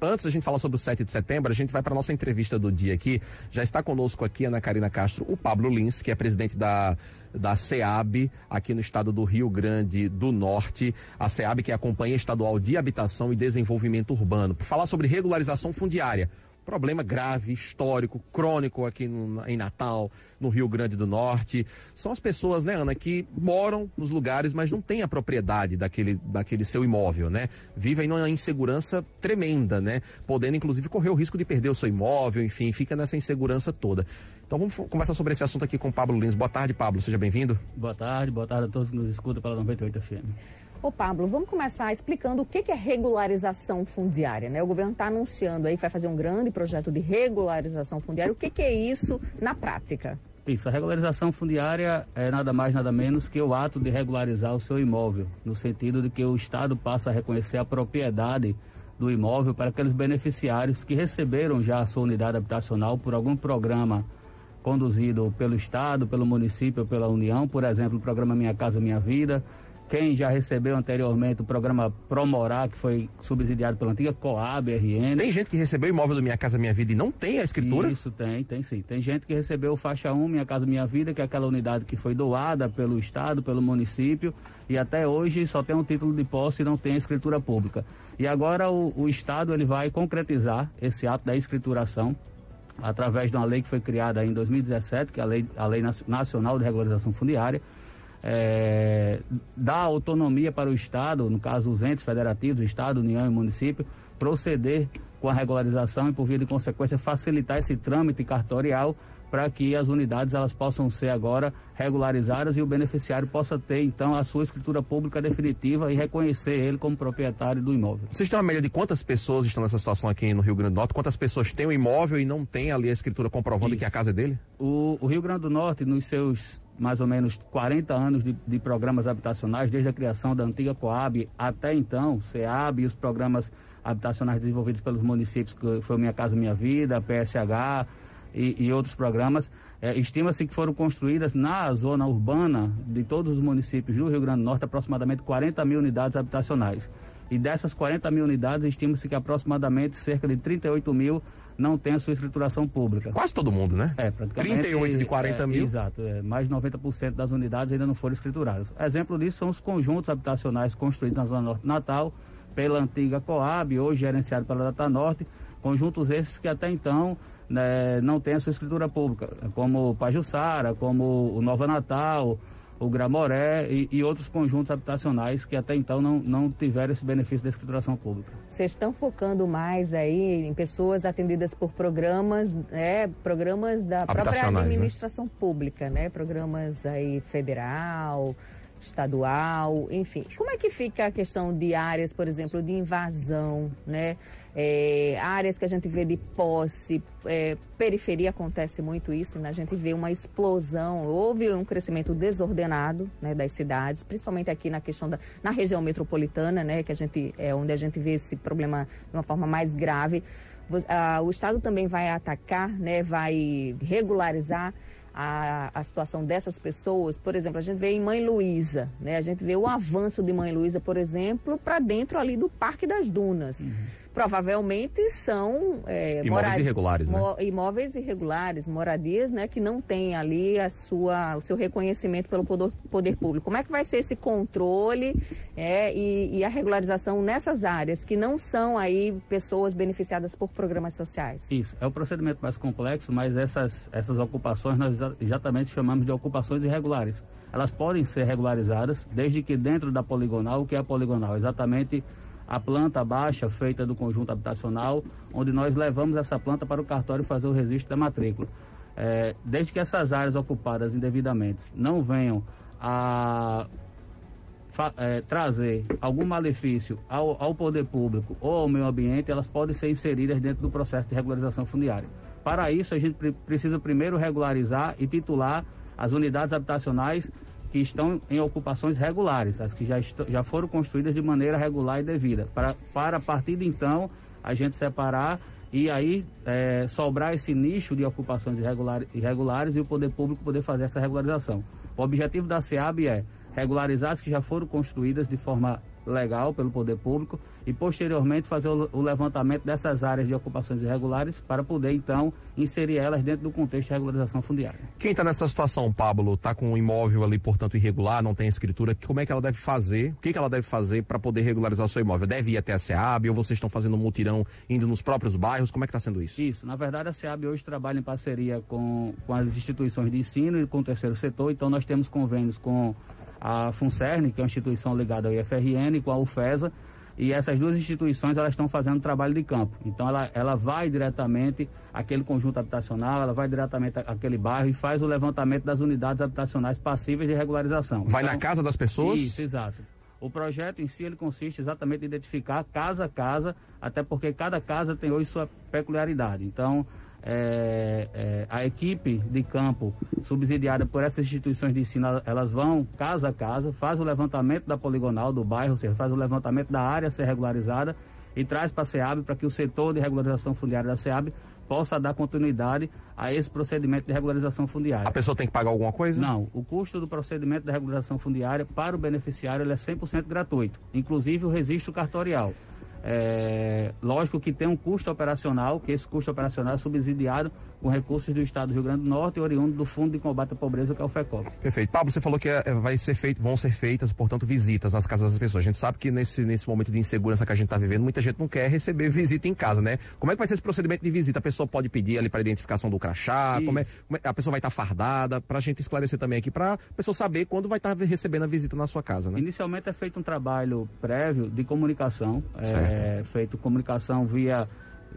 antes da gente falar sobre o 7 de setembro, a gente vai para nossa entrevista do dia aqui. Já está conosco aqui, Ana Karina Castro, o Pablo Lins, que é presidente da SEAB, aqui no estado do Rio Grande do Norte. A SEAB, que é a Companhia Estadual de Habitação e Desenvolvimento Urbano, para falar sobre regularização fundiária. Problema grave, histórico, crônico aqui em Natal, no Rio Grande do Norte. São as pessoas, né, Ana, que moram nos lugares, mas não têm a propriedade daquele seu imóvel, né? Vivem numa insegurança tremenda, né? Podendo, inclusive, correr o risco de perder o seu imóvel, enfim, fica nessa insegurança toda. Então vamos conversar sobre esse assunto aqui com o Pablo Lins. Boa tarde, Pablo, seja bem-vindo. Boa tarde a todos que nos escutam pela 98 FM. Ô Pablo, vamos começar explicando o que é regularização fundiária, né? O governo está anunciando aí que vai fazer um grande projeto de regularização fundiária. O que é isso na prática? Isso, a regularização fundiária é nada mais, nada menos que o ato de regularizar o seu imóvel, no sentido de que o Estado passa a reconhecer a propriedade do imóvel para aqueles beneficiários que receberam já a sua unidade habitacional por algum programa conduzido pelo Estado, pelo município, pela União, por exemplo, o programa Minha Casa Minha Vida. Quem já recebeu anteriormente o programa Promorá, que foi subsidiado pela antiga Coab, RN. Tem gente que recebeu o imóvel do Minha Casa Minha Vida e não tem a escritura? Isso, tem sim. Tem gente que recebeu o faixa 1, Minha Casa Minha Vida, que é aquela unidade que foi doada pelo Estado, pelo município, e até hoje só tem um título de posse e não tem a escritura pública. E agora o Estado ele vai concretizar esse ato da escrituração através de uma lei que foi criada em 2017, que é a Lei Nacional de Regularização Fundiária. Dá autonomia para o Estado, no caso os entes federativos, Estado, União e município, proceder com a regularização e, por via de consequência, facilitar esse trâmite cartorial para que as unidades elas possam ser agora regularizadas e o beneficiário possa ter, então, a sua escritura pública definitiva e reconhecer ele como proprietário do imóvel. Vocês têm uma média de quantas pessoas estão nessa situação aqui no Rio Grande do Norte? Quantas pessoas têm o imóvel e não têm ali a escritura comprovando que a casa é dele? O Rio Grande do Norte, nos seus mais ou menos 40 anos de programas habitacionais, desde a criação da antiga Coab até então, SEAB e os programas habitacionais desenvolvidos pelos municípios, que foi Minha Casa Minha Vida, PSH e outros programas, estima-se que foram construídas na zona urbana de todos os municípios do Rio Grande do Norte aproximadamente 40 mil unidades habitacionais. E dessas 40 mil unidades, estima-se que aproximadamente cerca de 38 mil não tem a sua escrituração pública. Quase todo mundo, né? Praticamente. 38 de 40 mil? Exato. Mais de 90% das unidades ainda não foram escrituradas. Exemplo disso são os conjuntos habitacionais construídos na Zona Norte de Natal, pela antiga Coab, hoje gerenciado pela Data Norte, conjuntos esses que até então não têm a sua escritura pública, como o Pajuçara, como o Nova Natal, o Gramoré e outros conjuntos habitacionais que até então não tiveram esse benefício da escrituração pública. Vocês estão focando mais aí em pessoas atendidas por programas da própria administração, né? Pública, né? Programas aí federal, estadual, enfim. Como é que fica a questão de áreas, por exemplo, de invasão, né? Áreas que a gente vê de posse, periferia acontece muito isso, né? A gente vê uma explosão, houve um crescimento desordenado, né, das cidades, principalmente aqui na questão na região metropolitana, né, que onde a gente vê esse problema de uma forma mais grave. O Estado também vai atacar, né, vai regularizar a situação dessas pessoas. Por exemplo, a gente vê em Mãe Luísa, né? A gente vê o avanço de Mãe Luísa, por exemplo, para dentro ali do Parque das Dunas. Provavelmente são imóveis irregulares, né? Imóveis irregulares, moradias, né, que não têm ali o seu reconhecimento pelo poder público. Como é que vai ser esse controle e a regularização nessas áreas que não são aí pessoas beneficiadas por programas sociais? Isso, é um procedimento mais complexo, mas essas ocupações nós exatamente chamamos de ocupações irregulares. Elas podem ser regularizadas desde que dentro da poligonal, o que é a poligonal? Exatamente a planta baixa feita do conjunto habitacional, onde nós levamos essa planta para o cartório fazer o registro da matrícula. Desde que essas áreas ocupadas indevidamente não venham a trazer algum malefício ao poder público ou ao meio ambiente, elas podem ser inseridas dentro do processo de regularização fundiária. Para isso, a gente precisa primeiro regularizar e titular as unidades habitacionais que estão em ocupações regulares, as que já foram construídas de maneira regular e devida, para a partir de então a gente separar e aí sobrar esse nicho de ocupações irregulares e o poder público poder fazer essa regularização. O objetivo da SEAB é regularizar as que já foram construídas de forma legal pelo poder público e posteriormente fazer o levantamento dessas áreas de ocupações irregulares para poder então inserir elas dentro do contexto de regularização fundiária. Quem está nessa situação, Pablo, está com um imóvel ali, portanto, irregular, não tem escritura, como é que ela deve fazer? O que ela deve fazer para poder regularizar o seu imóvel? Deve ir até a SEAB ou vocês estão fazendo um mutirão indo nos próprios bairros? Como é que está sendo isso? Isso, na verdade a SEAB hoje trabalha em parceria com as instituições de ensino e com o terceiro setor, então nós temos convênios com a FUNCERN, que é uma instituição ligada ao IFRN, com a UFESA, e essas duas instituições elas estão fazendo trabalho de campo. Então ela vai diretamente àquele conjunto habitacional, ela vai diretamente àquele bairro e faz o levantamento das unidades habitacionais passíveis de regularização. Vai então, na casa das pessoas? Isso, exato. O projeto em si ele consiste exatamente em identificar casa a casa, até porque cada casa tem hoje sua peculiaridade. Então a equipe de campo subsidiada por essas instituições de ensino, elas vão casa a casa, faz o levantamento da poligonal do bairro, ou seja, faz o levantamento da área a ser regularizada e traz para a SEAB para que o setor de regularização fundiária da SEAB possa dar continuidade a esse procedimento de regularização fundiária. A pessoa tem que pagar alguma coisa? Não, o custo do procedimento de regularização fundiária para o beneficiário ele é 100% gratuito, inclusive o registro cartorial. Lógico que tem um custo operacional, que esse custo operacional é subsidiado com recursos do Estado do Rio Grande do Norte e oriundo do Fundo de Combate à Pobreza, que é o FECOP. Perfeito. Pablo, você falou que vão ser feitas, portanto, visitas nas casas das pessoas. A gente sabe que nesse momento de insegurança que a gente está vivendo, muita gente não quer receber visita em casa, né? Como é que vai ser esse procedimento de visita? A pessoa pode pedir ali para identificação do crachá? A pessoa vai estar fardada? Para a gente esclarecer também aqui, para a pessoa saber quando vai estar recebendo a visita na sua casa, né? Inicialmente é feito um trabalho prévio de comunicação, feito comunicação via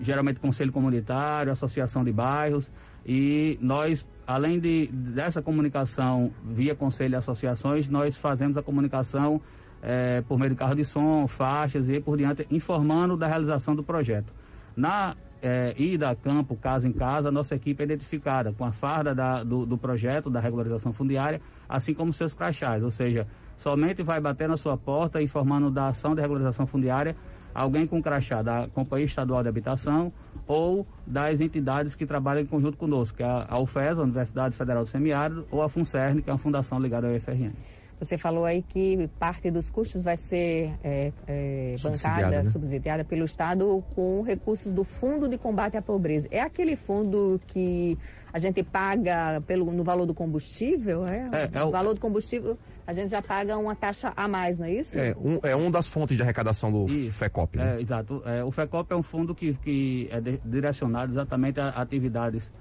geralmente conselho comunitário, associação de bairros, e nós, além dessa comunicação via conselho e associações, nós fazemos a comunicação por meio de carro de som, faixas e por diante, informando da realização do projeto. Na ida a campo, casa em casa, a nossa equipe é identificada com a farda do projeto, da regularização fundiária, assim como seus crachás, ou seja, somente vai bater na sua porta informando da ação de regularização fundiária alguém com crachá da Companhia Estadual de Habitação ou das entidades que trabalham em conjunto conosco, que é a UFESA, a Universidade Federal do Semiárido, ou a FUNCERN, que é uma fundação ligada ao IFRN. Você falou aí que parte dos custos vai ser bancada, subsidiada pelo Estado com recursos do Fundo de Combate à Pobreza. É aquele fundo que a gente paga no valor do combustível? O valor do combustível, a gente já paga uma taxa a mais, não é isso? É uma das fontes de arrecadação do FECOP. Né? Exato. O FECOP é um fundo que é direcionado exatamente a atividades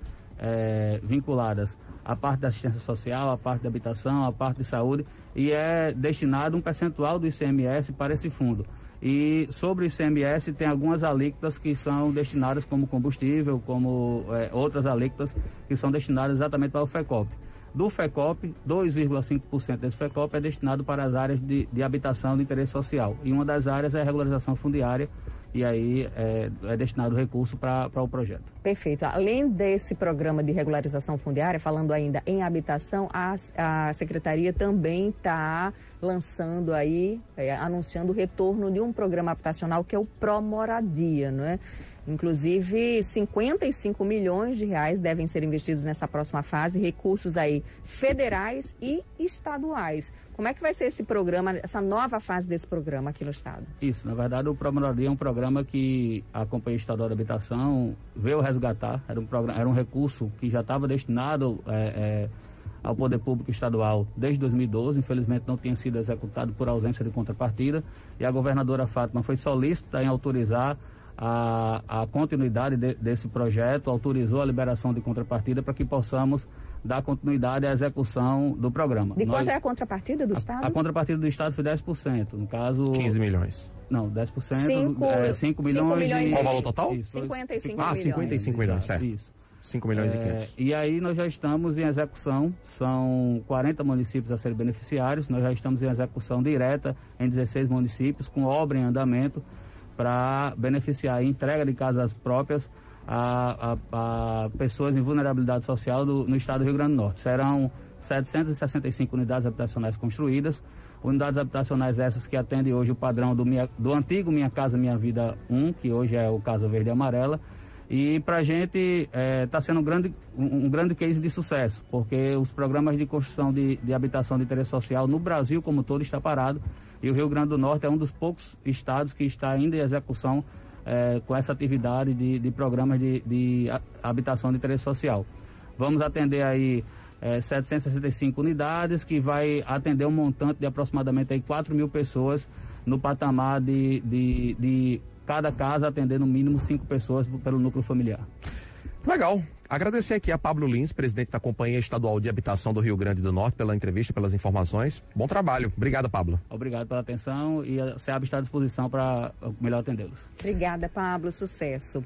vinculadas à parte da assistência social, à parte da habitação, à parte de saúde, e é destinado um percentual do ICMS para esse fundo. E sobre o ICMS tem algumas alíquotas que são destinadas como combustível, como outras alíquotas que são destinadas exatamente para o FECOP. Do FECOP, 2,5% desse FECOP é destinado para as áreas de habitação de interesse social. E uma das áreas é a regularização fundiária, e aí é destinado recurso para o projeto. Perfeito. Além desse programa de regularização fundiária, falando ainda em habitação, a Secretaria também está lançando aí, anunciando o retorno de um programa habitacional que é o Pró-Moradia, não é? Inclusive, 55 milhões de reais devem ser investidos nessa próxima fase, recursos aí federais e estaduais. Como é que vai ser esse programa, essa nova fase desse programa aqui no estado? Isso, na verdade o Pró-Moradia é um programa que a Companhia Estadual de Habitação veio resgatar, era um recurso que já estava destinado ao Poder Público Estadual desde 2012, infelizmente não tinha sido executado por ausência de contrapartida, e a governadora Fátima foi solícita em autorizar a continuidade desse projeto, autorizou a liberação de contrapartida para que possamos dar continuidade à execução do programa. Quanto é a contrapartida do Estado? A contrapartida do Estado foi 10%, no caso... 15 milhões. Não, 10%, 5 milhões e... Qual o valor total? Isso, 55 milhões. 55 milhões, certo. Isso. 5 milhões e 500. E aí nós já estamos em execução, são 40 municípios a serem beneficiários, nós já estamos em execução direta em 16 municípios, com obra em andamento, para beneficiar a entrega de casas próprias a pessoas em vulnerabilidade social no estado do Rio Grande do Norte. Serão 765 unidades habitacionais construídas, unidades habitacionais essas que atendem hoje o padrão do antigo Minha Casa Minha Vida 1, que hoje é o Casa Verde e Amarela, e para a gente está sendo um grande case de sucesso, porque os programas de construção de habitação de interesse social no Brasil como todo está parado, E o Rio Grande do Norte é um dos poucos estados que está ainda em execução com essa atividade de programas de habitação de interesse social. Vamos atender aí 765 unidades, que vai atender um montante de aproximadamente aí 4.000 pessoas no patamar de cada casa atender no mínimo 5 pessoas pelo núcleo familiar. Legal. Agradecer aqui a Pablo Lins, presidente da Companhia Estadual de Habitação do Rio Grande do Norte, pela entrevista, pelas informações. Bom trabalho. Obrigado, Pablo. Obrigado pela atenção e a SEAB está à disposição para melhor atendê-los. Obrigada, Pablo. Sucesso.